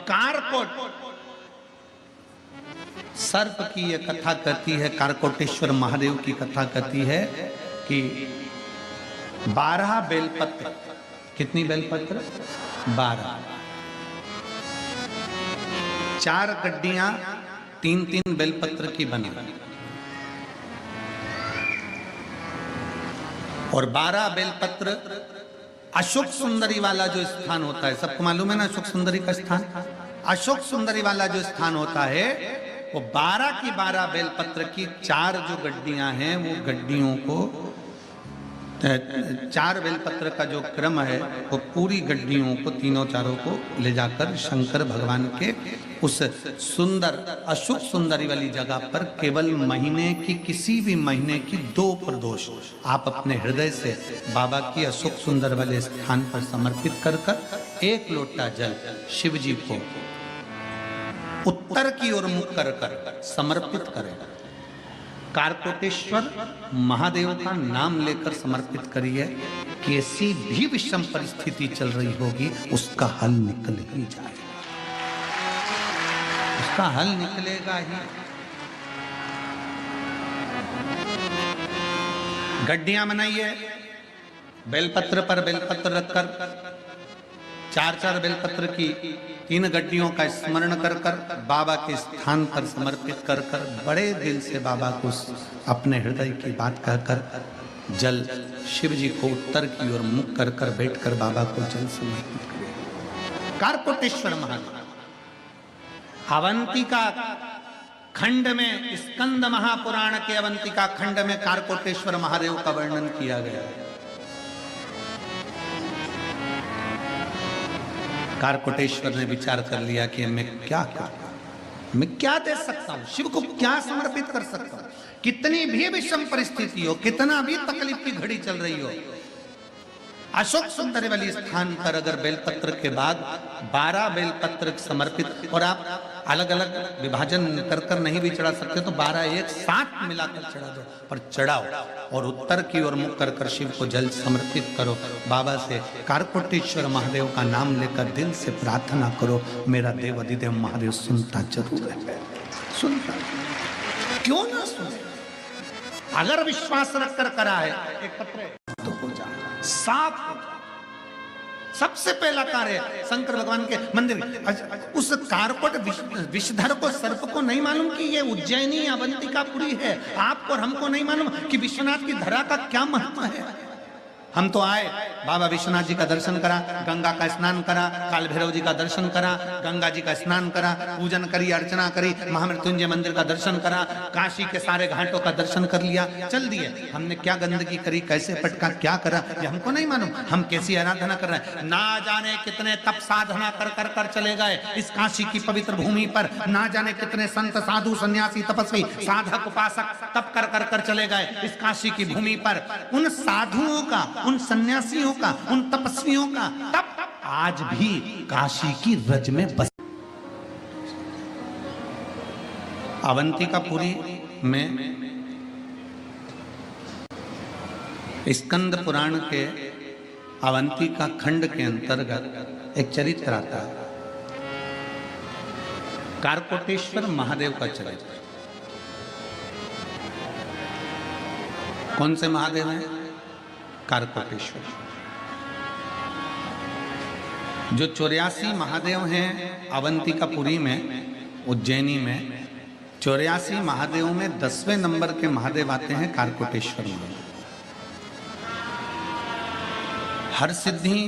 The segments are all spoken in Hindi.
कारकोट सर्प की यह कथा कहती है, कारकोटेश्वर महादेव की कथा कहती है कि 12 बेलपत्र, कितनी बेलपत्र? 12, 4 गड्डियां 3-3 बेलपत्र की बनी और 12 बेलपत्र। अशोक सुंदरी वाला जो स्थान होता है, सबको मालूम है ना अशोक सुंदरी का स्थान? अशोक सुंदरी वाला जो स्थान होता है वो 12 की 12 बेलपत्र की 4 जो गड्डियां हैं, वो गड्डियों को 4 बेलपत्र का जो क्रम है वो पूरी गड्डियों को, तीनों चारों को ले जाकर शंकर भगवान के उस सुंदर अशोक सुंदरी वाली जगह पर केवल महीने की, किसी भी महीने की 2 प्रदोष आप अपने हृदय से बाबा की अशोक सुंदर वाले स्थान पर समर्पित कर कर 1 लोटा जल शिव जी को उत्तर की ओर मुख कर कर समर्पित करें। कारकोटेश्वर महादेव का नाम लेकर समर्पित करिए। कैसी भी विषम परिस्थिति चल रही होगी उसका हल निकल ही जाएगा, उसका हल निकलेगा ही। गड्डियां बनाइए, बेलपत्र पर बेलपत्र रखकर 4-4 बेलपत्र की 3 गड्डियों का स्मरण कर कर बाबा के स्थान पर समर्पित कर कर बड़े दिल से बाबा को अपने हृदय की बात कहकर जल शिव जी को उत्तर की ओर मुख कर कर बैठ कर बाबा को जल समर्पित करें। कारकोटेश्वर महादेव अवंतिका खंड में, स्कंद महापुराण के अवंतिका खंड में कारकोटेश्वर महादेव का वर्णन किया गया है। कारकोटेश्वर ने विचार कर लिया कि मैं क्या करूं, मैं क्या दे सकता हूं, शिव को क्या समर्पित कर सकता हूं। कितनी भी विषम परिस्थिति हो, कितना भी तकलीफ की घड़ी चल रही हो, अशोक सुंदरी वाली स्थान पर अगर बेलपत्र के बाद 12 बेलपत्र समर्पित, और आप अलग अलग विभाजन कर कर नहीं भी चढ़ा सकते तो 12 एक साथ मिलाकर चढ़ा दो, पर चढ़ाओ और उत्तर की ओर मुख कर कर शिव को जल समर्पित करो। बाबा से कारकोटेश्वर महादेव का नाम लेकर दिल से प्रार्थना करो, मेरा देव अधिदेव महादेव सुनता जरूर है, सुनता, क्यों ना सुने। अगर विश्वास रखकर करा है एक पत्र तो हो जाए, साफ हो जाए। सबसे पहला कार्य शंकर भगवान के मंदिर, उस कारकोट विषधर को, सर्प को नहीं मालूम कि ये उज्जैनी अवंतिकापुरी है। आपको और हमको नहीं मालूम कि विश्वनाथ की धरा का क्या महत्व है। हम तो आए, बाबा विश्वनाथ जी का दर्शन करा, गंगा का स्नान करा, काल भैरव जी का दर्शन करा, गंगा जी का स्नान करा, पूजन करी, अर्चना करी, महामृत्युंजय मंदिर का दर्शन करा, काशी के सारे घाटों का दर्शन कर लिया, चल दिए। हमने क्या गंदगी करी, कैसे पटका, क्या करा, ये हमको नहीं मालूम। हम कैसी आराधना कर रहे हैं, ना जाने कितने तप साधना कर कर कर चले गए इस काशी की पवित्र भूमि पर। ना जाने कितने संत, साधु, सन्यासी, तपस्वी, साधक, उपासक तप कर कर कर चले गए इस काशी की भूमि पर। उन साधुओं का, उन सन्यासियों का, उन तपस्वियों का तप आज भी काशी की रज में बस। अवंतिकापुरी में स्कंद पुराण के अवंतिका खंड के अंतर्गत एक चरित्र आता है, कारकोटेश्वर महादेव का चरित्र। कौन से महादेव हैं? कारकोटेश्वर। जो 84 महादेव हैं अवंतिकापुरी में, उज्जैनी में 84 महादेव में 10वें नंबर के महादेव आते हैं कारकोटेश्वर महादेव। हर सिद्धि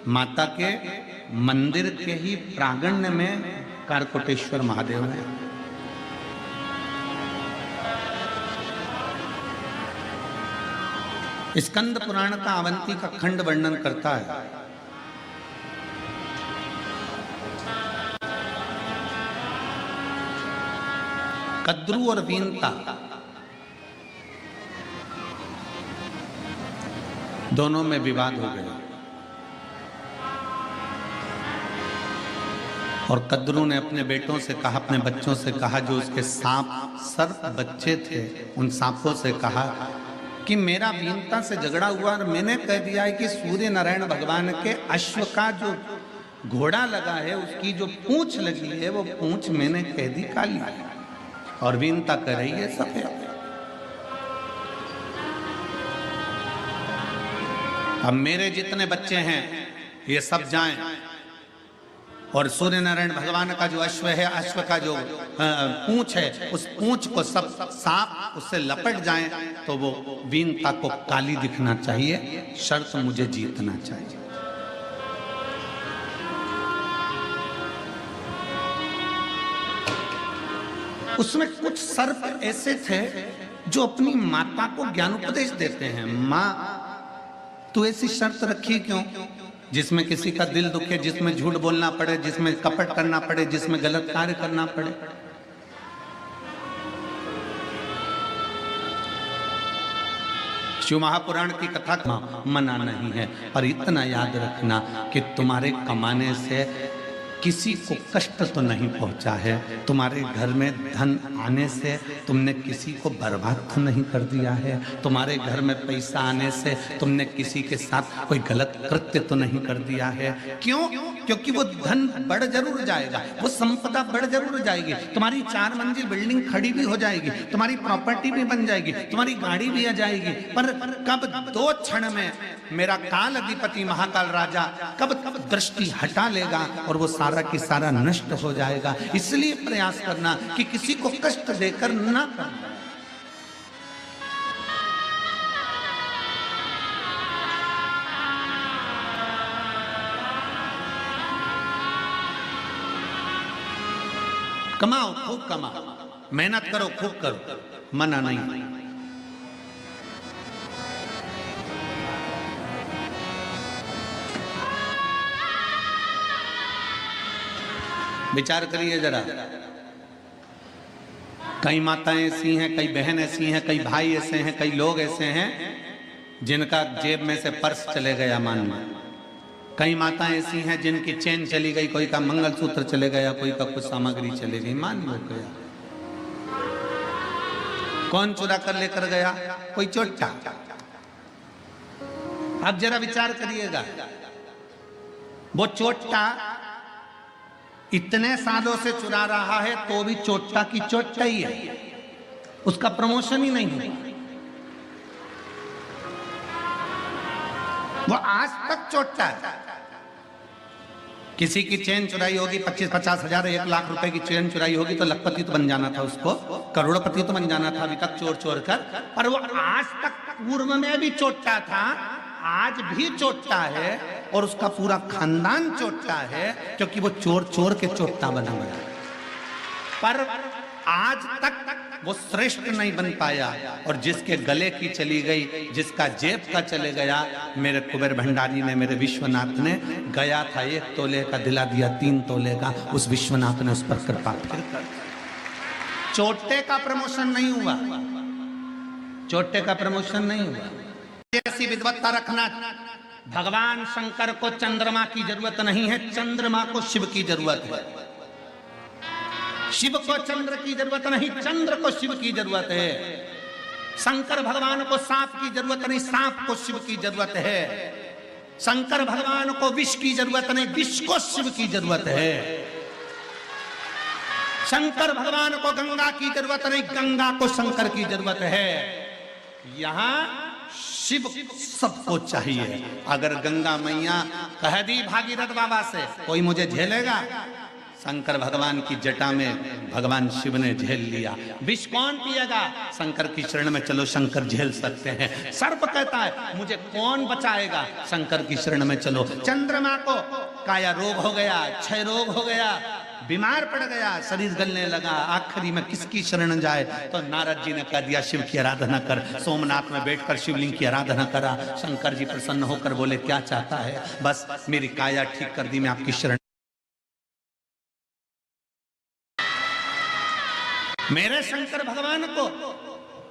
माता के मंदिर के ही प्रांगण में कारकोटेश्वर महादेव है। स्कंद पुराण का अवंती का खंड वर्णन करता है। कद्रू और वीनता दोनों में विवाद हो गया और कद्रू ने अपने बेटों से कहा, अपने बच्चों से कहा, जो उसके सांप सर्प बच्चे थे, उन सांपों से कहा कि मेरा वीनता से झगड़ा हुआ और मैंने कह दिया है कि सूर्य नारायण भगवान के अश्व का जो घोड़ा लगा है, उसकी जो पूंछ लगी है वो पूंछ मैंने कह दी काली और वीनता कर रही है सफेद। अब मेरे जितने बच्चे हैं ये सब जाएं और सूर्य नारायण भगवान का जो अश्व है, अश्व का जो पूंछ है, उस पूंछ को सब सांप उससे लपट जाएं तो वो वीनता को काली दिखना चाहिए। शर्त मुझे जीतना चाहिए। उसमें कुछ सर्प ऐसे थे जो अपनी माता को ज्ञान उपदेश देते हैं। माँ तू ऐसी शर्त रखी क्यों जिसमें किसी का दिल दुखे, जिसमें झूठ बोलना पड़े, जिसमें कपट करना पड़े, जिसमें गलत कार्य करना पड़े। शिव महापुराण की कथा मना नहीं है, पर इतना याद रखना कि तुम्हारे कमाने से किसी को कष्ट तो नहीं पहुंचा है, तुम्हारे घर में धन आने से तुमने किसी को बर्बाद तो नहीं कर दिया है, तुम्हारे घर में पैसा आने से तुमने किसी के साथ कोई गलत कृत्य तो नहीं कर दिया है। क्यों? क्योंकि वो धन बढ़ जरूर जाएगा, वो संपदा बढ़ जरूर जाएगी, तुम्हारी 4 मंजिल बिल्डिंग खड़ी भी हो जाएगी, तुम्हारी प्रॉपर्टी भी बन जाएगी, तुम्हारी गाड़ी भी आ जाएगी, पर कब 2 क्षण में मेरा काल अधिपति महाकाल राजा कब दृष्टि हटा लेगा और वो सारा की सारा नष्ट हो जाएगा। इसलिए प्रयास करना कि किसी को कष्ट देकर ना करना। कमाओ, खूब कमाओ, मेहनत करो, खूब करो, मना नहीं। विचार करिए जरा, कई माताएं ऐसी हैं, कई बहन ऐसी हैं, कई भाई ऐसे हैं, कई लोग ऐसे हैं जिनका जेब में से पर्स चले गया मान लो। कई माताएं ऐसी हैं जिनकी चेन चली गई, कोई का मंगलसूत्र चले गया, कोई का कुछ सामग्री चली गई, मान लो गया। कौन चुरा कर लेकर गया? कोई चोटा। अब जरा विचार करिएगा, वो चोटा इतने सालों से चुरा रहा है तो भी चोटा की चोटा ही है, उसका प्रमोशन ही नहीं है। वो आज तक चोटा है। किसी की चेन चुराई होगी, 25-50 हजार 1 लाख रुपए की चेन चुराई होगी तो लखपति तो बन जाना था, उसको करोड़पति तो बन जाना था अभी तक चोर चोर कर। पर वो आज तक पूर्व में भी चोटा था, आज भी चोटा है और उसका पूरा खानदान चोटा है, क्योंकि वो चोर चोर के चोटा बना हुआ है। पर आज तक वो श्रेष्ठ नहीं बन पाया। और जिसके गले की चली गई, जिसका जेब का चले गया, मेरे कुबेर भंडारी ने, मेरे विश्वनाथ ने, गया था 1 तोले का दिला दिया 3 तोले का। उस विश्वनाथ ने उस पर कृपा फिर कर। चोटे का प्रमोशन नहीं हुआ, चोटे का प्रमोशन नहीं हुआ। ऐसी विद्वत्ता रखना, भगवान शंकर को चंद्रमा की जरूरत नहीं है, चंद्रमा को शिव की जरूरत है। शिव को चंद्र की जरूरत नहीं, चंद्र को शिव की जरूरत है। शंकर भगवान को सांप की जरूरत नहीं, सांप को शिव की जरूरत है। शंकर भगवान को विष की जरूरत नहीं, विष को शिव की जरूरत है। शंकर भगवान को गंगा की जरूरत नहीं, गंगा को शंकर की जरूरत है। यहां शिव सबको चाहिए। अगर गंगा मैया कह दी भागीरथ बाबा से कोई मुझे झेलेगा, शंकर भगवान की जटा में भगवान शिव ने झेल लिया। विष कौन पिएगा? शंकर की शरण में चलो, शंकर झेल सकते हैं। सर्प कहता है मुझे कौन बचाएगा? शंकर की शरण में चलो। चंद्रमा को काया रोग हो गया, क्षय रोग हो गया, बीमार पड़ गया, शरीर गलने लगा, आखिरी में किसकी शरण जाए? तो नारद जी ने कह दिया शिव की आराधना कर। सोमनाथ में बैठकर शिवलिंग की आराधना करा। शंकर जी प्रसन्न होकर बोले क्या चाहता है? बस मेरी काया ठीक कर दी, मैं आपकी शरण। मेरे शंकर भगवान को,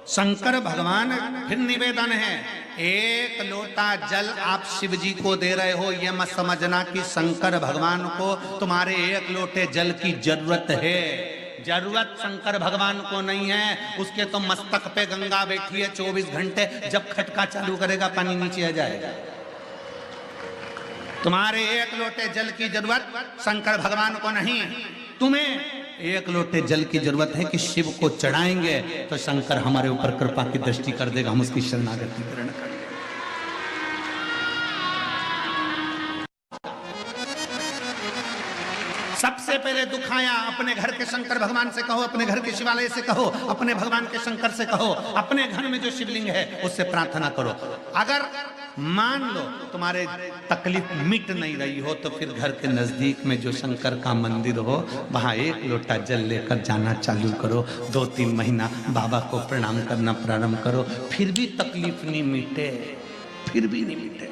शंकर भगवान फिर निवेदन है, 1 लोटा जल आप शिव जी को दे रहे हो, यह मत समझना कि शंकर भगवान को तुम्हारे 1 लोटे जल की जरूरत है। जरूरत शंकर भगवान को नहीं है, उसके तो मस्तक पे गंगा बैठी है 24 घंटे। जब खटका चालू करेगा पानी नीचे आ जाएगा। तुम्हारे एक लोटे जल की जरूरत शंकर भगवान को नहीं, तुम्हें एक लोटे जल की जरूरत है कि शिव को चढ़ाएंगे तो शंकर हमारे ऊपर कृपा की दृष्टि कर देगा, हम उसकी शरणागति ग्रहण करेंगे। सबसे पहले दुखाया अपने घर के शंकर भगवान से कहो, अपने घर के शिवालय से कहो, अपने भगवान के शंकर से कहो, अपने घर में जो शिवलिंग है उससे प्रार्थना करो। अगर मान लो तुम्हारे तकलीफ मिट नहीं रही हो तो फिर घर के नजदीक में जो शंकर का मंदिर हो वहां एक लोटा जल लेकर जाना चालू करो। 2-3 महीना बाबा को प्रणाम करना प्रारंभ करो, फिर भी तकलीफ नहीं मिटे, फिर भी नहीं मिटे,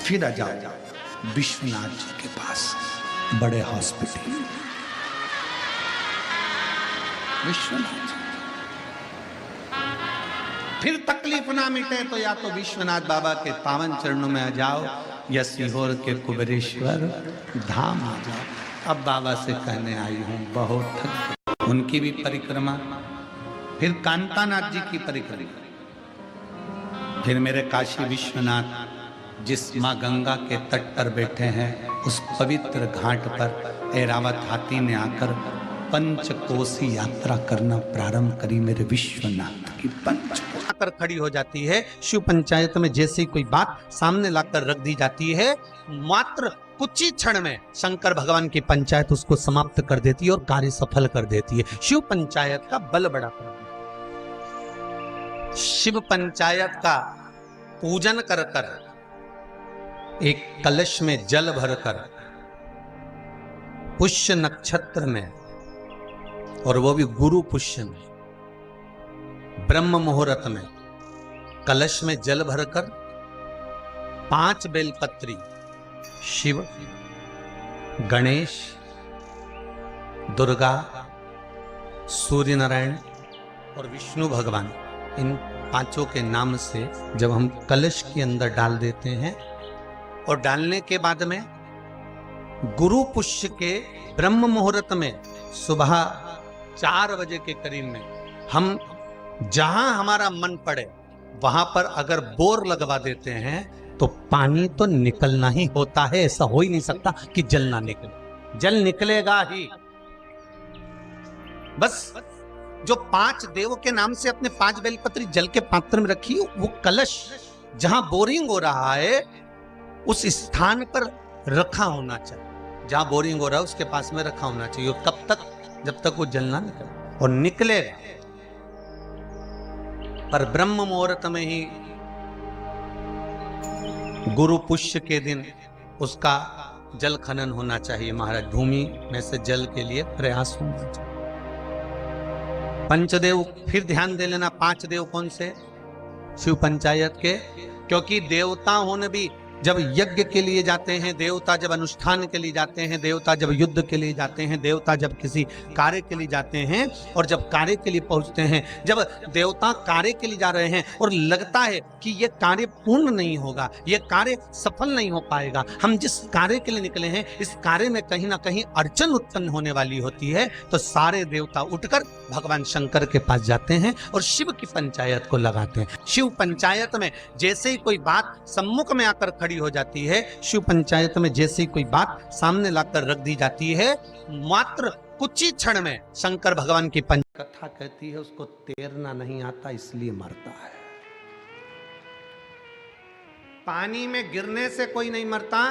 फिर आ जाओ विश्वनाथ जी के पास, बड़े हॉस्पिटल विश्वनाथ जी। फिर तकलीफ ना मिटे तो या तो विश्वनाथ बाबा के पावन चरणों में आ जाओ या सीहोर के कुबेरेश्वर धाम आ जाओ। अब बाबा से कहने आई हूं बहुत थक, उनकी भी परिक्रमा, फिर कांतानाथ जी की परिक्रमा, फिर मेरे काशी विश्वनाथ जिस माँ गंगा के तट पर बैठे हैं उस पवित्र घाट पर ऐरावत हाथी ने आकर पंचकोसी यात्रा करना प्रारंभ करी। मेरे विश्वनाथ की पंचकोसी आकर खड़ी हो जाती है। शिव पंचायत में जैसी कोई बात सामने लाकर रख दी जाती है, मात्र कुछ ही क्षण में शंकर भगवान की पंचायत उसको समाप्त कर देती है और कार्य सफल कर देती है। शिव पंचायत का बल बड़ा प्रबल। शिव पंचायत का पूजन कर कर एक कलश में जल भरकर पुष्य नक्षत्र में, और वो भी गुरु पुष्य में, ब्रह्म मुहूर्त में कलश में जल भरकर 5 बेलपत्री शिव, गणेश, दुर्गा, सूर्य नारायण और विष्णु भगवान, इन 5 के नाम से जब हम कलश के अंदर डाल देते हैं और डालने के बाद में गुरु पुष्य के ब्रह्म मुहूर्त में सुबह 4 बजे के करीब में हम जहां हमारा मन पड़े वहां पर अगर बोर लगवा देते हैं तो पानी तो निकलना ही होता है। ऐसा हो ही नहीं सकता कि जल ना निकले, जल निकलेगा ही। बस जो 5 देव के नाम से अपने 5 बेलपत्री जल के पात्र में रखी, वो कलश जहां बोरिंग हो रहा है उस स्थान पर रखा होना चाहिए। जहां बोरिंग हो रहा है उसके पास में रखा होना चाहिए। कब तक? जब तक वो जल ना निकले, और निकलेगा पर ब्रह्म मुहूर्त में ही, गुरु पुष्य के दिन उसका जल खनन होना चाहिए। महाराज भूमि में से जल के लिए प्रयास होना चाहिए। पंचदेव फिर ध्यान दे लेना। 5 देव कौन से? शिव पंचायत के, क्योंकि देवता होने भी जब यज्ञ के लिए जाते हैं, देवता जब अनुष्ठान के लिए जाते हैं, देवता जब युद्ध के लिए जाते हैं, देवता जब किसी कार्य के लिए जाते हैं, और जब कार्य के लिए पहुंचते हैं, जब देवता कार्य के लिए जा रहे हैं और लगता है कि यह कार्य पूर्ण नहीं होगा, यह कार्य सफल नहीं हो पाएगा, हम जिस कार्य के लिए निकले हैं इस कार्य में कहीं ना कहीं अड़चन उत्पन्न होने वाली होती है, तो सारे देवता उठकर भगवान शंकर के पास जाते हैं और शिव की पंचायत को लगाते हैं। शिव पंचायत में जैसे ही कोई बात सम्मुख में आकर खड़ी हो जाती है, शिव पंचायत में जैसे ही कोई बात सामने लाकर रख दी जाती है, मात्र कुछ ही क्षण में शंकर भगवान की कथा कहती है उसको तैरना नहीं आता इसलिए मरता है। पानी में गिरने से कोई नहीं मरता,